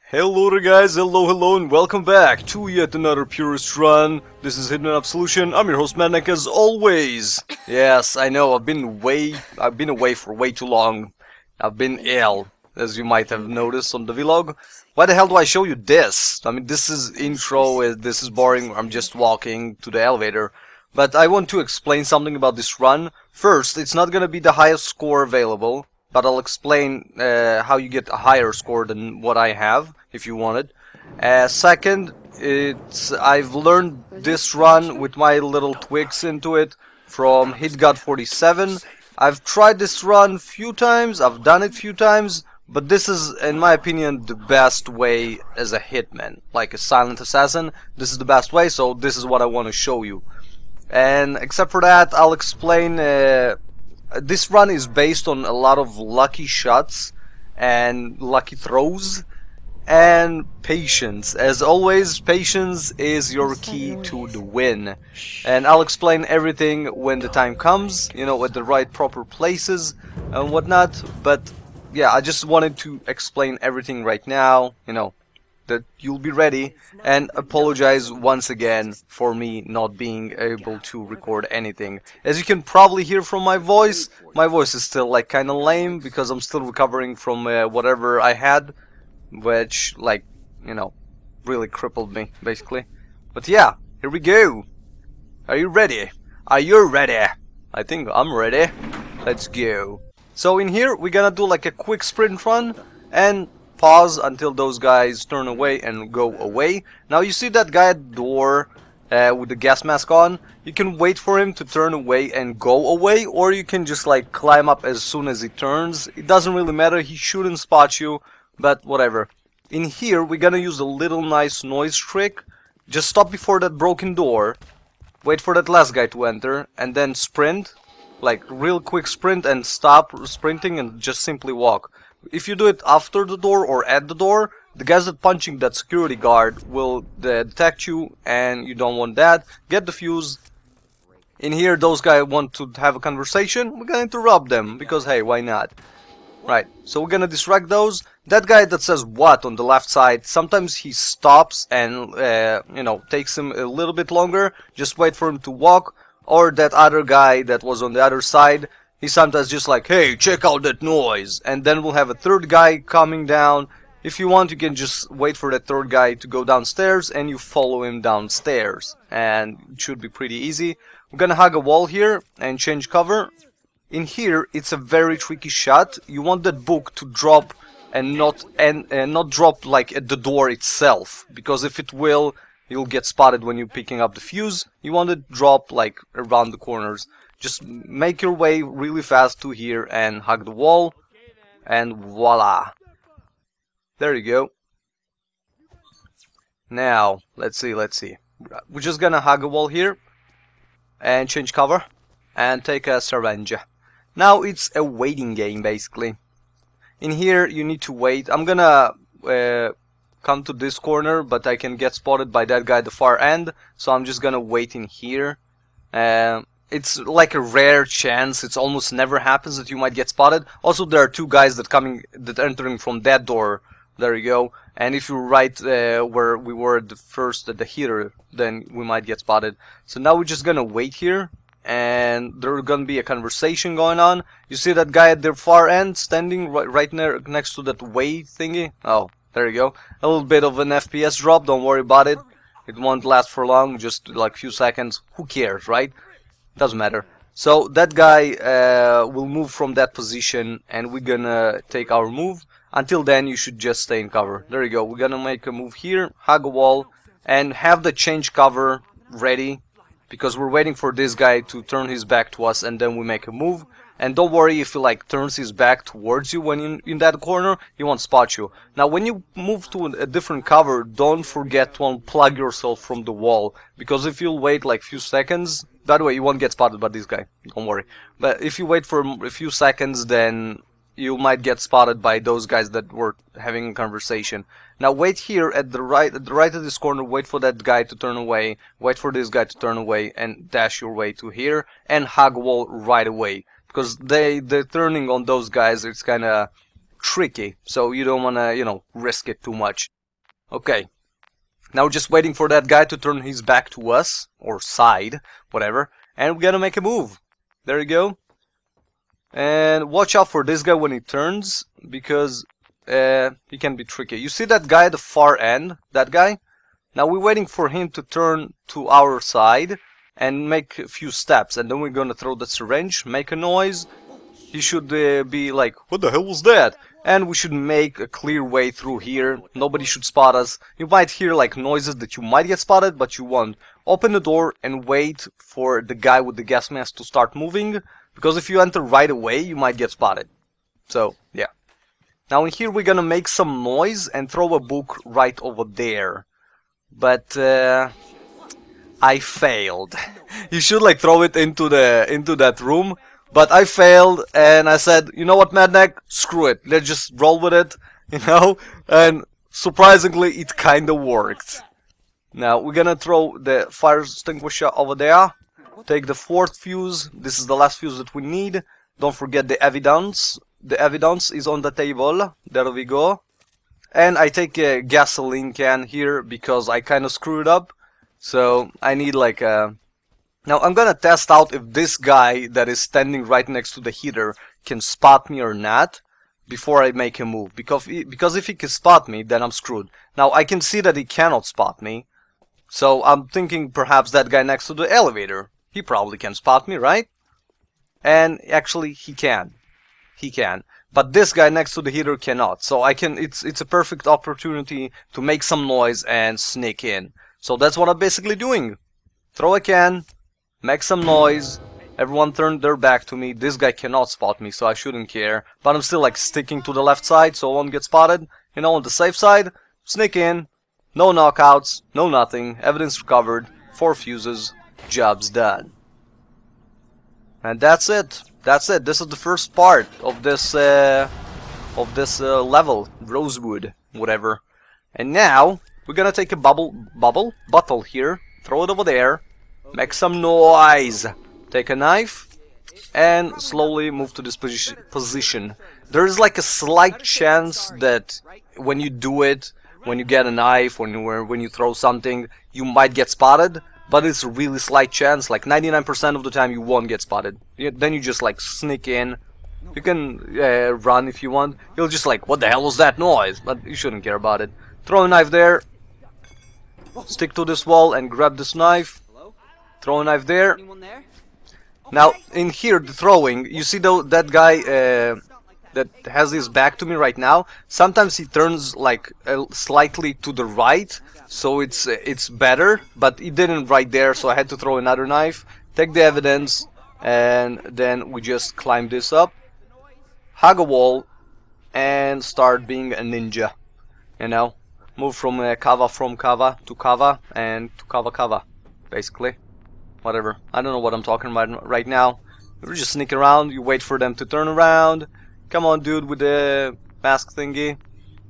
Hello there guys, hello and welcome back to yet another Purist run. This is Hitman Absolution. I'm your host Madnek as always. Yes, I know I've been away for way too long. I've been ill, as you might have noticed on the vlog. Why the hell do I show you this? I mean, this is intro, this is boring, I'm just walking to the elevator. But I want to explain something about this run. First, it's not gonna be the highest score available, but I'll explain how you get a higher score than what I have, if you want it. Second, I've learned this run with my little tweaks into it from HitGod47. I've tried this run a few times, I've done it a few times, but this is, in my opinion, the best way as a hitman. Like a silent assassin, this is the best way, so this is what I want to show you. And except for that, I'll explain... this run is based on a lot of lucky shots and lucky throws and patience. As always, patience is your key to the win. And I'll explain everything when the time comes, you know, at the right proper places and whatnot. But yeah, I just wanted to explain everything right now, you know, that you'll be ready, and apologize once again for me not being able to record anything. As you can probably hear from my voice is still like kinda lame because I'm still recovering from whatever I had, which, like, you know, really crippled me basically. But yeah, here we go. Are you ready? Are you ready? I think I'm ready. Let's go. So in here we're gonna do like a quick sprint run and pause until those guys turn away and go away. Now you see that guy at the door with the gas mask on? You can wait for him to turn away and go away, or you can just like climb up as soon as he turns. It doesn't really matter, he shouldn't spot you, but whatever. In here we're gonna use a little nice noise trick. Just stop before that broken door, wait for that last guy to enter, and then sprint. Like real quick sprint and stop sprinting and just simply walk. If you do it after the door or at the door, the guys that punching that security guard will detect you, and you don't want that. Get the fuse. In here, those guys want to have a conversation. We're gonna interrupt them because hey, why not? Right. So we're gonna distract those. That guy that says what on the left side, sometimes he stops and you know, takes him a little bit longer. Just wait for him to walk. Or that other guy that was on the other side. He's sometimes just like, hey, check out that noise. And then we'll have a third guy coming down. If you want, you can just wait for that third guy to go downstairs and you follow him downstairs. And it should be pretty easy. We're gonna hug a wall here and change cover. In here, it's a very tricky shot. You want that book to drop and not drop like at the door itself. Because if it will, you'll get spotted when you're picking up the fuse. You want it to drop like around the corners. Just make your way really fast to here and hug the wall, and voila. There you go. Now, let's see. We're just gonna hug a wall here, and change cover, and take a syringe. Now it's a waiting game, basically. In here, you need to wait. I'm gonna come to this corner, but I can get spotted by that guy at the far end, so I'm just gonna wait in here. It's like a rare chance, it almost never happens that you might get spotted. Also, there are two guys that entering from that door. There you go. And if you're right where we were at the heater, then we might get spotted. So now we're just gonna wait here, and there's gonna be a conversation going on. You see that guy at the far end standing right next to that way thingy? Oh, there you go. A little bit of an FPS drop, don't worry about it. It won't last for long, just like a few seconds. Who cares, right? Doesn't matter. So that guy will move from that position, and we're gonna take our move. Until then, you should just stay in cover. There you go. We're gonna make a move here, hug a wall, and have the change cover ready, because we're waiting for this guy to turn his back to us, and then we make a move. And don't worry if he like turns his back towards you when you're in that corner, he won't spot you. Now when you move to a different cover, don't forget to unplug yourself from the wall, because if you'll wait like few seconds, by the way, you won't get spotted by this guy, don't worry. But if you wait for a few seconds, then you might get spotted by those guys that were having a conversation. Now wait here at the right of this corner, wait for that guy to turn away, wait for this guy to turn away, and dash your way to here, and hug wall right away. Because they're turning on those guys, it's kinda tricky, so you don't wanna, you know, risk it too much. Okay. Now we're just waiting for that guy to turn his back to us, or side, whatever, and we're gonna make a move. There you go. And watch out for this guy when he turns, because he can be tricky. You see that guy at the far end? That guy? Now we're waiting for him to turn to our side and make a few steps, and then we're gonna throw the syringe, make a noise. He should be like, what the hell was that? And we should make a clear way through here. Nobody should spot us. You might hear like noises that you might get spotted, but you won't. Open the door and wait for the guy with the gas mask to start moving, because if you enter right away, you might get spotted. So, yeah. Now in here we're gonna make some noise and throw a book right over there. But I failed. You should like throw it into that room. But I failed, and I said, you know what, Madneck? Screw it. Let's just roll with it, you know? And surprisingly, it kinda worked. Now, we're gonna throw the fire extinguisher over there. Take the 4th fuse. This is the last fuse that we need. Don't forget the evidence. The evidence is on the table. There we go. And I take a gasoline can here because I kinda screwed up. So, I need like a... Now I'm gonna test out if this guy that is standing right next to the heater can spot me or not before I make a move. Because if he can spot me, then I'm screwed. Now I can see that he cannot spot me. So I'm thinking perhaps that guy next to the elevator. He probably can spot me, right? And actually he can. He can. But this guy next to the heater cannot. So I can it's a perfect opportunity to make some noise and sneak in. So that's what I'm basically doing. Throw a can. Make some noise. Everyone turned their back to me. This guy cannot spot me, so I shouldn't care. But I'm still like sticking to the left side, so I won't get spotted. You know, on the safe side. Sneak in. No knockouts. No nothing. Evidence recovered. 4 fuses. Job's done. And that's it. That's it. This is the first part of this level. Rosewood. Whatever. And now, we're gonna take a bottle here. Throw it over there. Make some noise. Take a knife and slowly move to this position. There is like a slight chance that when you do it, when you get a knife, when you throw something, you might get spotted. But it's a really slight chance. Like 99% of the time, you won't get spotted. Then you just like sneak in. You can run if you want. You'll just like, what the hell was that noise? But you shouldn't care about it. Throw a knife there. Stick to this wall and grab this knife. Throw a knife there. Now, in here, the throwing, you see though that guy that has his back to me right now, sometimes he turns like slightly to the right, so it's better, but he didn't right there, so I had to throw another knife, take the evidence, and then we just climb this up, hug a wall, and start being a ninja, you know? Move from kava to kava, and to kava, basically. Whatever. I don't know what I'm talking about right now. You just sneak around, you wait for them to turn around. Come on, dude, with the mask thingy.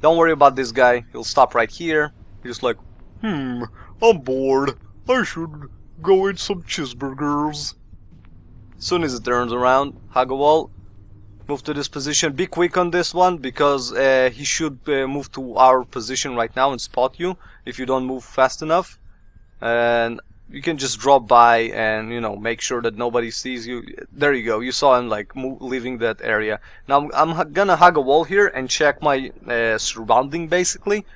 Don't worry about this guy. He'll stop right here. He's just like, I'm bored. I should go eat some cheeseburgers. As soon as it turns around, hug a wall. Move to this position. Be quick on this one, because he should move to our position right now and spot you if you don't move fast enough. And you can just drop by and, you know, make sure that nobody sees you. There you go. You saw him like leaving that area. Now I'm gonna hug a wall here and check my surrounding basically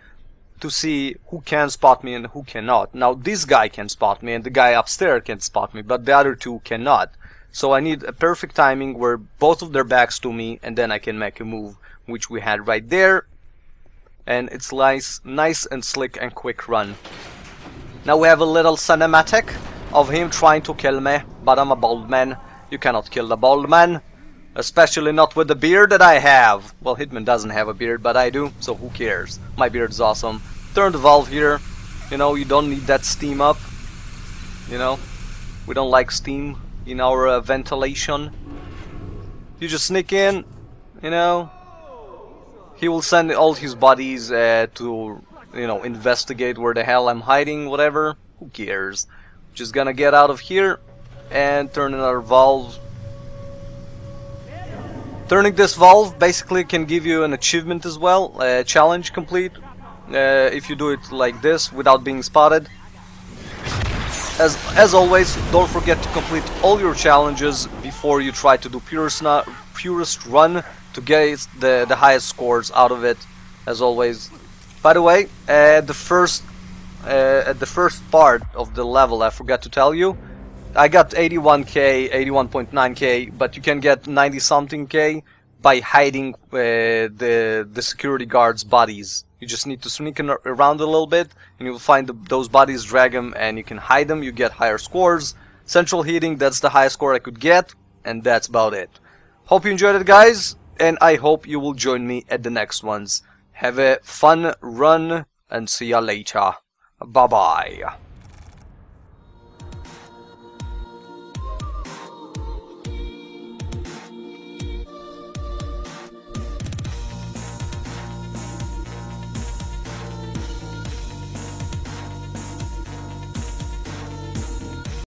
to see who can spot me and who cannot. Now this guy can spot me and the guy upstairs can spot me, but the other two cannot. So I need a perfect timing where both of their backs to me, and then I can make a move, which we had right there. And it's nice and slick and quick run. Now we have a little cinematic of him trying to kill me, but I'm a bald man. You cannot kill the bald man, especially not with the beard that I have. Well, Hitman doesn't have a beard, but I do, so who cares? My beard is awesome. Turn the valve here. You know, you don't need that steam up. You know, we don't like steam in our ventilation. You just sneak in, you know. He will send all his buddies to, you know, investigate where the hell I'm hiding, whatever. Who cares? Just gonna get out of here and turn another valve. Turning this valve basically can give you an achievement as well, challenge complete. if you do it like this without being spotted. As always, don't forget to complete all your challenges before you try to do Purist run to get the highest scores out of it, as always. By the way, at the first part of the level, I forgot to tell you, I got 81k, 81.9k, but you can get 90 something k by hiding the security guards' bodies. You just need to sneak around a little bit, and you'll find those bodies, drag them, and you can hide them. You get higher scores. Central heating, that's the highest score I could get, and that's about it. Hope you enjoyed it, guys, and I hope you will join me at the next ones. Have a fun run, and see ya later. Bye-bye.